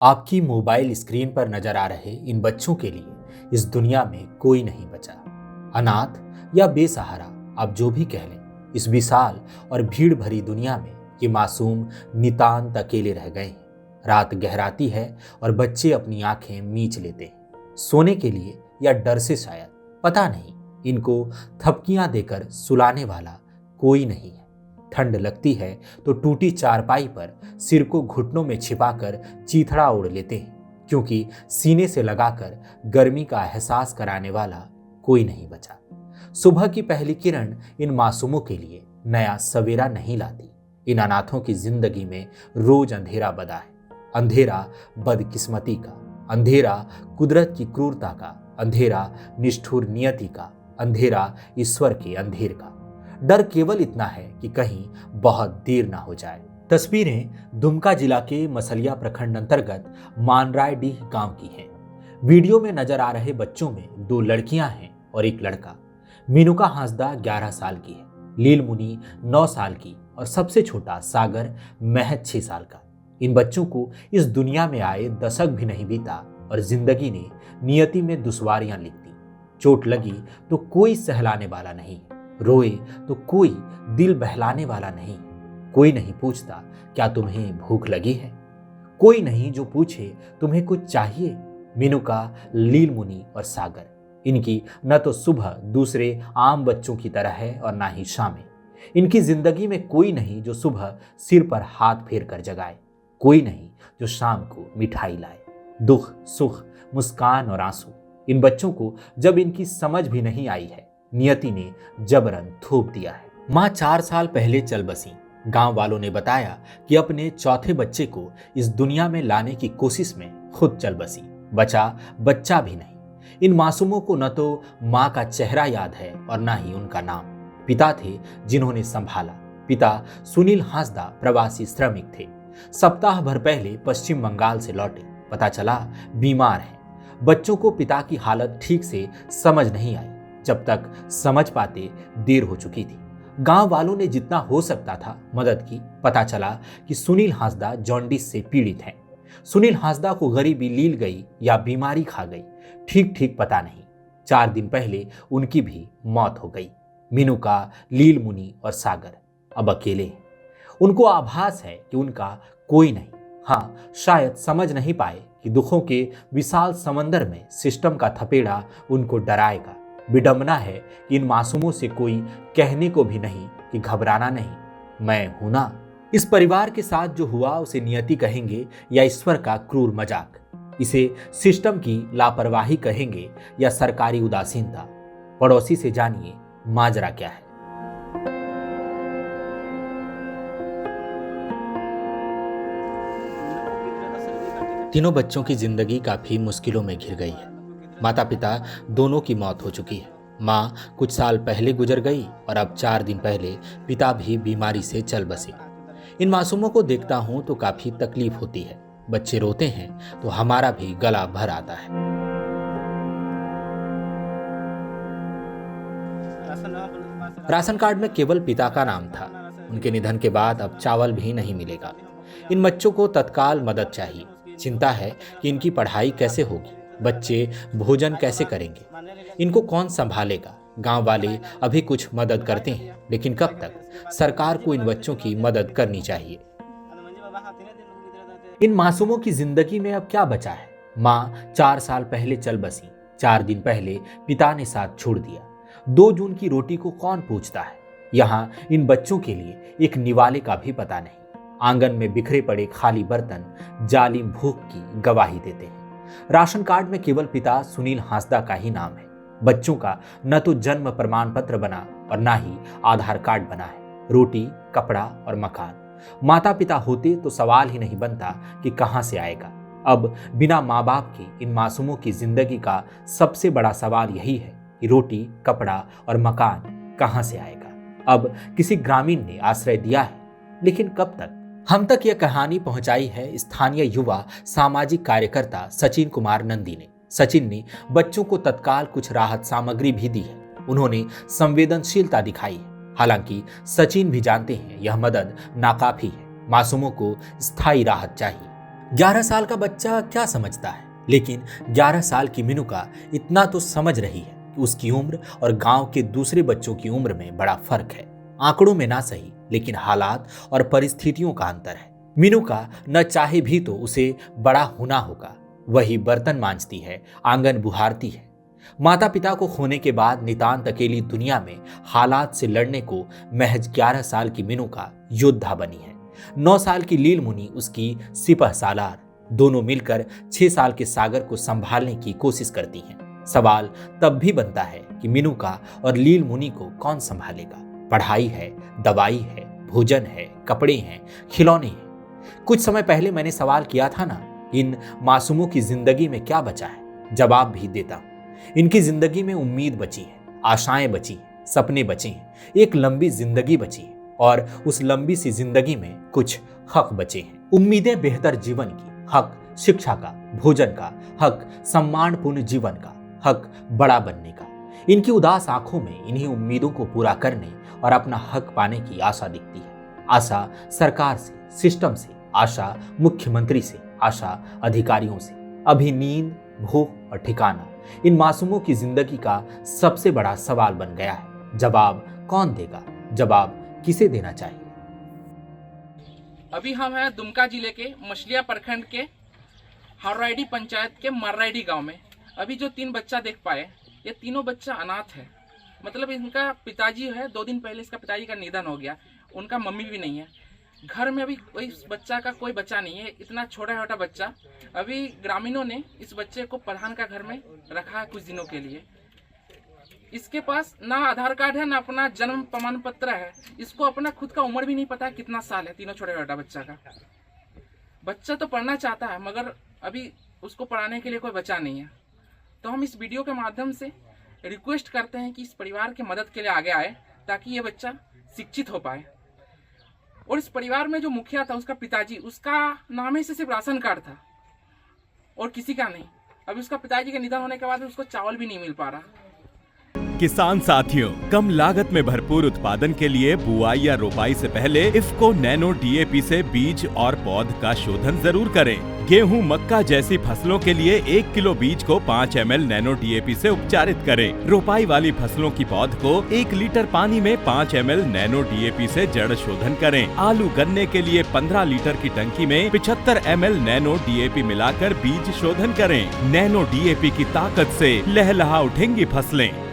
आपकी mobile screen पर नजर आ रहे इन बच्चों के लिए इस दुनिया में कोई नहीं बचा। अनाथ या बेसहारा, आप जो भी कह लें, इस विशाल और भीड़ भरी दुनिया में ये मासूम नितांत अकेले रह गए हैं। रात गहराती है और बच्चे अपनी आंखें मीच लेते हैं, सोने के लिए या डर से शायद, पता नहीं। इनको थपकियां देकर सुलाने वाला कोई नहीं है। ठंड लगती है तो टूटी चारपाई पर सिर को घुटनों में छिपाकर चीथड़ा ओढ़ लेते हैं, क्योंकि सीने से लगाकर गर्मी का एहसास कराने वाला कोई नहीं बचा। सुबह की पहली किरण इन मासूमों के लिए नया सवेरा नहीं लाती। इन अनाथों की जिंदगी में रोज अंधेरा बदा है। अंधेरा बदकिस्मती का, अंधेरा कुदरत की क्रूरता का, अंधेरा निष्ठुर नियति का, अंधेरा ईश्वर के अंधेर का। डर केवल इतना है कि कहीं बहुत देर ना हो जाए। तस्वीरें दुमका जिला के मसलिया प्रखंड अंतर्गत मानरायडीह गांव की हैं। वीडियो में नजर आ रहे बच्चों में 2 लड़कियां हैं और एक लड़का। मीनूका हांसदा 11 साल की है, लील मुनी 9 साल की और सबसे छोटा सागर महज 6 साल का। इन बच्चों को इस दुनिया में आए दशक भी नहीं बीता और जिंदगी ने नियति में दुश्वारियां लिख दी। चोट लगी तो कोई सहलाने वाला नहीं, रोए तो कोई दिल बहलाने वाला नहीं। कोई नहीं पूछता क्या तुम्हें भूख लगी है, कोई नहीं जो पूछे तुम्हें कुछ चाहिए। मीनूका, लील मुनी और सागर, इनकी न तो सुबह दूसरे आम बच्चों की तरह है और ना ही शामें। इनकी जिंदगी में कोई नहीं जो सुबह सिर पर हाथ फेर कर जगाए, कोई नहीं जो शाम को मिठाई लाए। दुख, सुख, मुस्कान और आंसू, इन बच्चों को जब इनकी समझ भी नहीं आई है, नियति ने जबरन थोप दिया है। माँ 4 साल पहले चल बसी। गांव वालों ने बताया कि अपने चौथे बच्चे को इस दुनिया में लाने की कोशिश में खुद चल बसी। बचा बच्चा भी नहीं। इन मासूमों को न तो माँ का चेहरा याद है और न ही उनका नाम। पिता थे जिन्होंने संभाला। पिता सुनील हांसदा प्रवासी श्रमिक थे। सप्ताह भर पहले पश्चिम बंगाल से लौटे। पता चला बीमार हैं। बच्चों को पिता की हालत ठीक से समझ नहीं आई। जब तक समझ पाते देर हो चुकी थी। गांव वालों ने जितना हो सकता था मदद की। पता चला कि सुनील हांसदा जॉन्डिस से पीड़ित हैं। सुनील हांसदा को गरीबी लील गई या बीमारी खा गई, ठीक ठीक पता नहीं। 4 दिन पहले उनकी भी मौत हो गई। मीनूका, लील मुनी और सागर अब अकेले हैं। उनको आभास है कि उनका कोई नहीं। हाँ, शायद समझ नहीं पाए कि दुखों के विशाल समंदर में सिस्टम का थपेड़ा उनको डराएगा। विडंबना है कि इन मासूमों से कोई कहने को भी नहीं कि घबराना नहीं, मैं हूं ना। इस परिवार के साथ जो हुआ उसे नियति कहेंगे या ईश्वर का क्रूर मजाक, इसे सिस्टम की लापरवाही कहेंगे या सरकारी उदासीनता। पड़ोसी से जानिए माजरा क्या है। तीनों बच्चों की जिंदगी काफी मुश्किलों में घिर गई है। माता पिता दोनों की मौत हो चुकी है। माँ कुछ साल पहले गुजर गई और अब 4 दिन पहले पिता भी बीमारी से चल बसे। इन मासूमों को देखता हूँ तो काफी तकलीफ होती है। बच्चे रोते हैं तो हमारा भी गला भर आता है। राशन कार्ड में केवल पिता का नाम था। उनके निधन के बाद अब चावल भी नहीं मिलेगा। इन बच्चों को तत्काल मदद चाहिए। चिंता है कि इनकी पढ़ाई कैसे होगी, बच्चे भोजन कैसे करेंगे, इनको कौन संभालेगा। गांव वाले अभी कुछ मदद करते हैं, लेकिन कब तक। सरकार को इन बच्चों की मदद करनी चाहिए। इन मासूमों की जिंदगी में अब क्या बचा है। माँ 4 साल पहले चल बसी। 4 दिन पहले पिता ने साथ छोड़ दिया। 2 जून की रोटी को कौन पूछता है। यहाँ इन बच्चों के लिए एक निवाले का भी पता नहीं। आंगन में बिखरे पड़े खाली बर्तन जालिम भूख की गवाही देते हैं। राशन कार्ड में केवल पिता सुनील हांसदा का ही नाम है। बच्चों का न तो जन्म प्रमाण पत्र बना और ना ही आधार कार्ड बना है। रोटी, कपड़ा और मकान। माता पिता होते तो सवाल ही नहीं बनता कि कहां से आएगा। अब बिना माँ बाप के इन मासूमों की जिंदगी का सबसे बड़ा सवाल यही है कि रोटी, कपड़ा और मकान कहां से आएगा। अब किसी ग्रामीण ने आश्रय दिया है, लेकिन कब तक। हम तक यह कहानी पहुंचाई है स्थानीय युवा सामाजिक कार्यकर्ता सचिन कुमार नंदी ने। सचिन ने बच्चों को तत्काल कुछ राहत सामग्री भी दी है। उन्होंने संवेदनशीलता दिखाई है। हालांकि सचिन भी जानते हैं यह मदद नाकाफी है। मासूमों को स्थायी राहत चाहिए। 11 साल का बच्चा क्या समझता है, लेकिन 11 साल की मीनू का इतना तो समझ रही है कि उसकी उम्र और गांव के दूसरे बच्चों की उम्र में बड़ा फर्क है। आंकड़ों में ना सही, लेकिन हालात और परिस्थितियों का अंतर है। मीनू का न चाहे भी तो उसे बड़ा होना होगा। वही बर्तन मांजती है, आंगन बुहारती है। माता पिता को खोने के बाद नितांत अकेली दुनिया में हालात से लड़ने को महज 11 साल की मीनू का योद्धा बनी है। 9 साल की लील मुनी उसकी सिपह सालार, दोनों मिलकर 6 साल के सागर को संभालने की कोशिश करती हैं। सवाल तब भी बनता है कि मीनू का और लील मुनी को कौन संभालेगा। पढ़ाई है, दवाई है, भोजन है, कपड़े हैं, खिलौने हैं। कुछ समय पहले मैंने सवाल किया था ना, इन मासूमों की जिंदगी में क्या बचा है। जवाब भी देता हूं, इनकी जिंदगी में उम्मीद बची है, आशाएं बची हैं, सपने बचे हैं, एक लंबी जिंदगी बची है और उस लंबी सी जिंदगी में कुछ हक बचे हैं। उम्मीदें बेहतर जीवन की, हक शिक्षा का, भोजन का, हक सम्मानपूर्ण जीवन का, हक बड़ा बनने का। इनकी उदास आंखों में इन्हीं उम्मीदों को पूरा करने और अपना हक पाने की आशा दिखती है। आशा सरकार से, सिस्टम से, आशा मुख्यमंत्री से, आशा अधिकारियों से। अभी नींद, भूख और ठिकाना इन मासूमों की जिंदगी का सबसे बड़ा सवाल बन गया है। जवाब कौन देगा? जवाब किसे देना चाहिए? अभी हम हैं दुमका जिले के मछलिया प्रखंड के हरराइडी पंचायत के मर्राइडी गांव में। अभी जो 3 बच्चा देख पाए, ये तीनों बच्चा अनाथ है। मतलब इनका पिताजी है, 2 दिन पहले इसका पिताजी का निधन हो गया। उनका मम्मी भी नहीं है। घर में अभी कोई बच्चा का कोई बच्चा नहीं है। इतना छोटा छोटा बच्चा। अभी ग्रामीणों ने इस बच्चे को प्रधान का घर में रखा है कुछ दिनों के लिए। इसके पास ना आधार कार्ड है, ना अपना जन्म प्रमाण पत्र है। इसको अपना खुद का उम्र भी नहीं पता है कितना साल है। तीनों छोटा छोटा बच्चा का। बच्चा तो पढ़ना चाहता है, मगर अभी उसको पढ़ाने के लिए कोई बच्चा नहीं है। तो हम इस वीडियो के माध्यम से रिक्वेस्ट करते हैं कि इस परिवार की मदद के लिए आगे आए, ताकि ये बच्चा शिक्षित हो पाए। और इस परिवार में जो मुखिया था, उसका पिताजी, उसका नाम ही से सिर्फ राशन कार्ड था और किसी का नहीं। अभी उसका पिताजी के निधन होने के बाद उसको चावल भी नहीं मिल पा रहा। किसान साथियों, कम लागत में भरपूर उत्पादन के लिए बुआई या रोपाई से पहले इफ्को नैनो डीएपी से बीज और पौध का शोधन जरूर करें। गेहूं, मक्का जैसी फसलों के लिए 1 किलो बीज को 5 ml नैनो डीएपी से उपचारित करें। रोपाई वाली फसलों की पौध को 1 लीटर पानी में 5 ml नैनो डीएपी से जड़ शोधन करें। आलू, गन्ने के लिए 15 लीटर की टंकी में 75 ml नैनो डीएपी मिलाकर बीज शोधन करें। नैनो डीएपी की ताकत से लहलहा उठेंगी फसलें।